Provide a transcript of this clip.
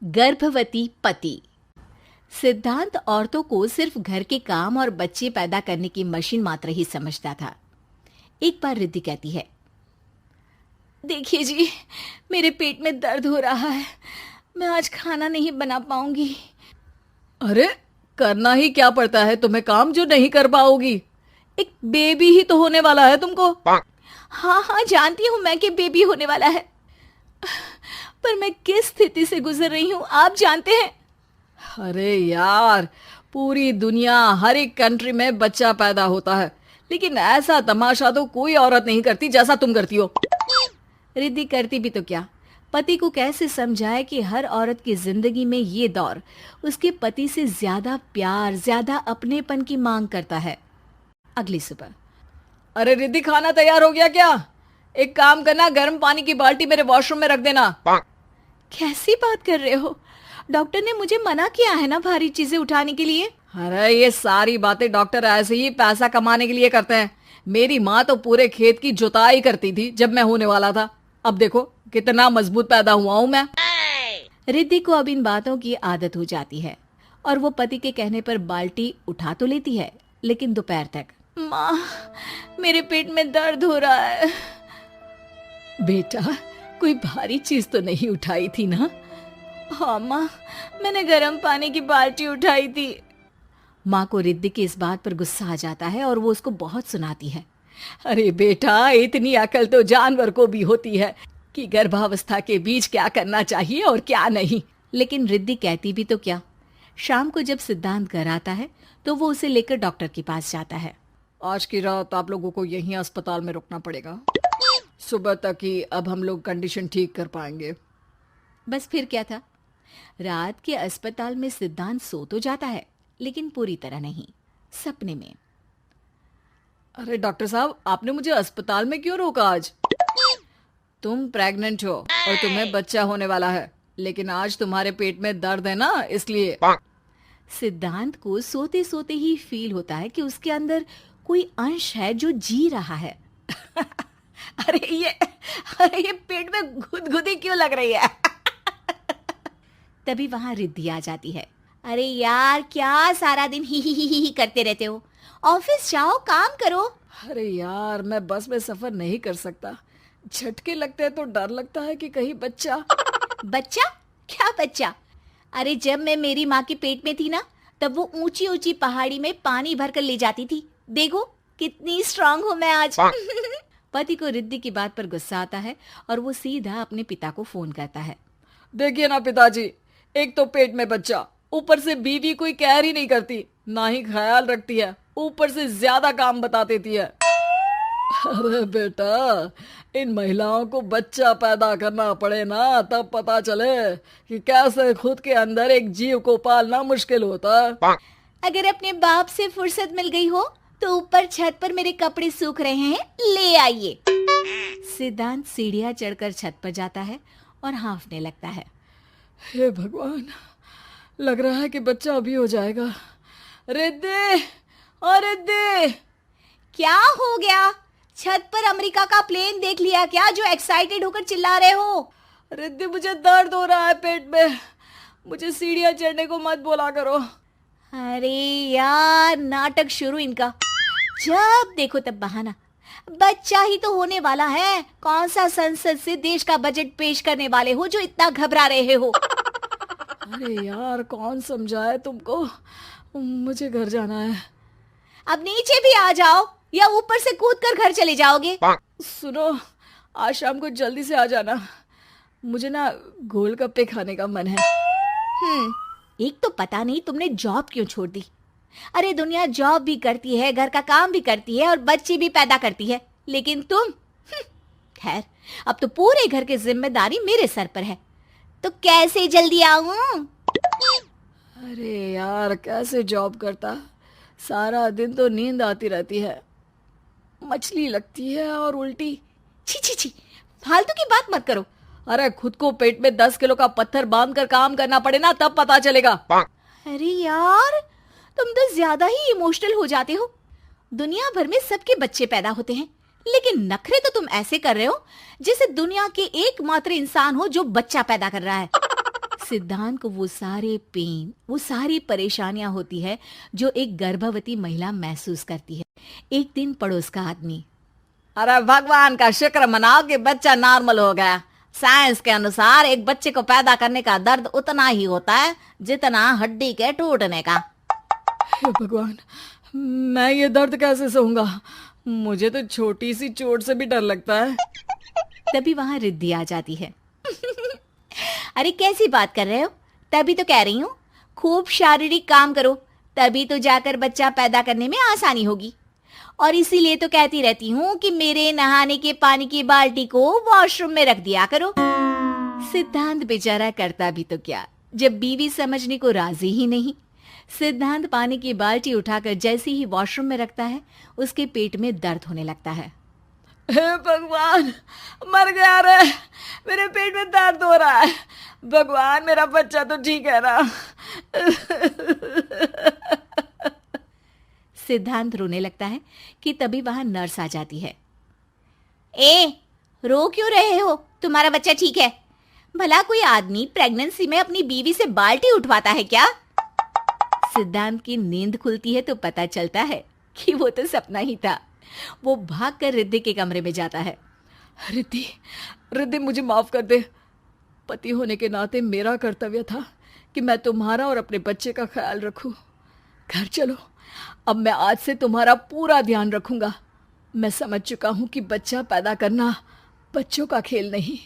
गर्भवती पति। सिद्धांत औरतों को सिर्फ घर के काम और बच्चे पैदा करने की मशीन मात्र ही समझता था। एक बार रिद्धि कहती है, देखिए जी, मेरे पेट में दर्द हो रहा है, मैं आज खाना नहीं बना पाऊंगी। अरे करना ही क्या पड़ता है तुम्हें काम जो नहीं कर पाओगी? एक बेबी ही तो होने वाला है तुमको। हाँ हाँ, जानती हूँ मैं कि बेबी होने वाला है, पर मैं किस स्थिति से गुजर रही हूँ आप जानते हैं। अरे यार, पूरी दुनिया हर एक कंट्री में बच्चा पैदा होता है, लेकिन ऐसा तमाशा तो कोई औरत नहीं करती जैसा तुम करती हो। रिद्धि करती भी तो क्या, पति को कैसे समझाए कि हर औरत की जिंदगी में ये दौर उसके पति से ज्यादा प्यार, ज्यादा अपनेपन की मांग करता है। अगली सुबह, अरे रिद्धि, खाना तैयार हो गया क्या? एक काम करना, गर्म पानी की बाल्टी मेरे वॉशरूम में रख देना। कैसी बात कर रहे हो? डॉक्टर ने मुझे मना किया है ना भारी चीजें उठाने के लिए। अरे ये सारी बातें डॉक्टर ऐसे ही पैसा कमाने के लिए करते हैं। मेरी माँ तो पूरे खेत की जुताई करती थी जब मैं होने वाला था। अब देखो कितना मजबूत पैदा हुआ हूँ मैं। रिद्धि को अब इन बातों की आदत हो जाती है और वो पति के कहने पर बाल्टी उठा तो लेती है, लेकिन दोपहर तक। माँ, मेरे पेट में दर्द हो रहा है। बेटा, कोई भारी चीज तो नहीं उठाई थी ना? हाँ माँ, मैंने गर्म पानी की बाल्टी उठाई थी। माँ को रिद्धि की इस बात पर गुस्सा आ जाता है और वो उसको बहुत सुनाती है। अरे बेटा, इतनी अकल तो जानवर को भी होती है कि गर्भावस्था के बीच क्या करना चाहिए और क्या नहीं। लेकिन रिद्धि कहती भी तो क्या। शाम को जब सिद्धांत घर आता है तो वो उसे लेकर डॉक्टर के पास जाता है। आज की रात आप लोगों को यहीं अस्पताल में रुकना पड़ेगा, सुबह तक ही अब हम लोग कंडीशन ठीक कर पाएंगे। बस फिर क्या था, रात के अस्पताल में सिद्धांत सो तो जाता है, लेकिन पूरी तरह नहीं, सपने में। अरे डॉक्टर साहब, आपने मुझे अस्पताल में क्यों रोका आज? तुम प्रेग्नेंट हो और तुम्हें बच्चा होने वाला है, लेकिन आज तुम्हारे पेट में दर्द है ना, इसलिए। सिद्धांत को सोते सोते ही फील होता है कि उसके अंदर कोई अंश है जो जी रहा है। अरे ये पेट में गुदगुदी क्यों लग रही है? तभी वहां रिद्धि आ जाती है। अरे यार, क्या सारा दिन ही करते रहते हो? ऑफिस जाओ, काम करो। अरे यार, मैं बस में सफर नहीं कर सकता, झटके लगते हैं तो डर लगता है कि कहीं बच्चा। बच्चा? क्या बच्चा? अरे जब मैं मेरी माँ के पेट में थी ना, तब वो ऊंची ऊंची पहाड़ी में पानी भर कर ले जाती थी। देखो कितनी स्ट्रांग हूँ मैं आज। पति को रिद्धि की बात पर गुस्सा आता है और वो सीधा अपने पिता को फोन करता है। देखिए ना पिताजी, एक तो पेट में बच्चा, ऊपर से बीवी कोई केयर ही नहीं करती, ना ही ख्याल रखती है, ऊपर से ज्यादा काम बता देती है। अरे बेटा, इन महिलाओं को बच्चा पैदा करना पड़े ना, तब पता चले कि कैसे खुद के अंदर एक जीव को पालना मुश्किल होता है। अगर अपने बाप से फुर्सत मिल गई हो तो ऊपर छत पर मेरे कपड़े सूख रहे हैं, ले आइए। सिद्धांत सीढ़ियां चढ़कर छत पर जाता है और हांफने लगता है। हे भगवान, लग रहा है कि बच्चा अभी हो जाएगा। रिद्धि, और रिद्धि। क्या हो गया? छत पर अमेरिका का प्लेन देख लिया क्या जो एक्साइटेड होकर चिल्ला रहे हो? रिद्धि, मुझे दर्द हो रहा है पेट में, मुझे सीढ़ियां चढ़ने को मत बोला करो। अरे यार, नाटक शुरू इनका, जब देखो तब बहाना। बच्चा ही तो होने वाला है, कौन सा संसद से देश का बजट पेश करने वाले हो जो इतना घबरा रहे हो? अरे यार, कौन समझाए तुमको, मुझे घर जाना है। अब नीचे भी आ जाओ या ऊपर से कूदकर घर चले जाओगे? सुनो, आज शाम को जल्दी से आ जाना, मुझे ना गोलगप्पे खाने का मन है। एक तो पता नहीं तुमने जॉब क्यों छोड़ दी। अरे दुनिया जॉब भी करती है, घर का काम भी करती है और बच्चे भी पैदा करती है, लेकिन तुम, खैर, अब तो पूरे घर की जिम्मेदारी मेरे सर पर है, तो कैसे जल्दी आऊं? अरे यार, कैसे जॉब करता, सारा दिन तो नींद आती रहती है, मछली लगती है और उल्टी। छी छी छी, फालतू की बात मत करो। अरे खुद को पेट में 10 किलो का पत्थर बांध कर काम करना पड़े ना, तब पता चलेगा। अरे यार, तुम तो ज्यादा ही इमोशनल हो जाते हो। दुनिया भर में सबके बच्चे पैदा होते हैं, लेकिन नखरे तो तुम ऐसे कर रहे हो जैसे दुनिया के एकमात्र इंसान हो जो बच्चा पैदा कर रहा है। सिद्धांत को वो सारे पेन, वो सारी परेशानियां होती है जो एक गर्भवती महिला महसूस करती है। एक दिन पड़ोस का आदमी, अरे भगवान का शुक्र मनाओ कि बच्चा नॉर्मल हो गया। साइंस के अनुसार एक बच्चे को पैदा करने का दर्द उतना ही होता है जितना हड्डी के टूटने का। हे भगवान, मैं ये दर्द कैसे सहूंगा? मुझे तो छोटी सी चोट से भी डर लगता है। तभी वहां रिद्धि आ जाती है। अरे कैसी बात कर रहे हो? तभी तो कह रही हूँ, खूब शारीरिक काम करो, तभी तो जाकर बच्चा पैदा करने में आसानी होगी। और इसीलिए तो कहती रहती हूँ कि मेरे नहाने के पानी की बाल्टी को वॉशरूम में रख दिया करो। सिद्धांत बेचारा करता भी तो क्या, जब बीवी समझने को राजी ही नहीं। सिद्धांत पानी की बाल्टी उठाकर जैसे ही वॉशरूम में रखता है, उसके पेट में दर्द होने लगता है। हे भगवान, मर गया रे, मेरे पेट में दर्द हो रहा है। भगवान, मेरा बच्चा तो ठीक है ना? सिद्धांत रोने लगता है कि तभी वहां नर्स आ जाती है। ए, रो क्यों रहे हो? तुम्हारा बच्चा ठीक है। भला कोई आदमी प्रेगनेंसी में अपनी बीवी से बाल्टी उठवाता है क्या? सिद्धांत की नींद खुलती है तो पता चलता है कि वो तो सपना ही था। वो भागकर रिद्धि के कमरे में जाता है। रिद्धि, रिद्धि, मुझे माफ कर दे। पति होने के नाते मेरा कर्तव्य था कि मैं तुम्हारा और अपने बच्चे का ख्याल रखूं। घर चलो, अब मैं आज से तुम्हारा पूरा ध्यान रखूंगा। मैं समझ चुका हूं कि बच्चा पैदा करना बच्चों का खेल नहीं।